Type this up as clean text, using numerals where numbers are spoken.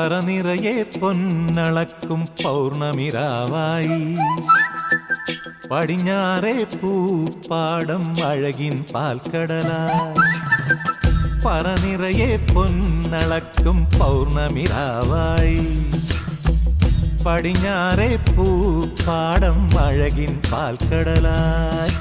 പറനിറയെ പൊന്നളക്കും പൗർണമിരാവായി പടിഞ്ഞാറേ പൂപ്പാടം അഴകിൻ പാൽക്കടലായി പറനിറയെ പൊന്നളക്കും പൗർണമിരാവായി പടിഞ്ഞാറേ പൂപ്പാടം അഴകിൻ പാൽക്കടലായി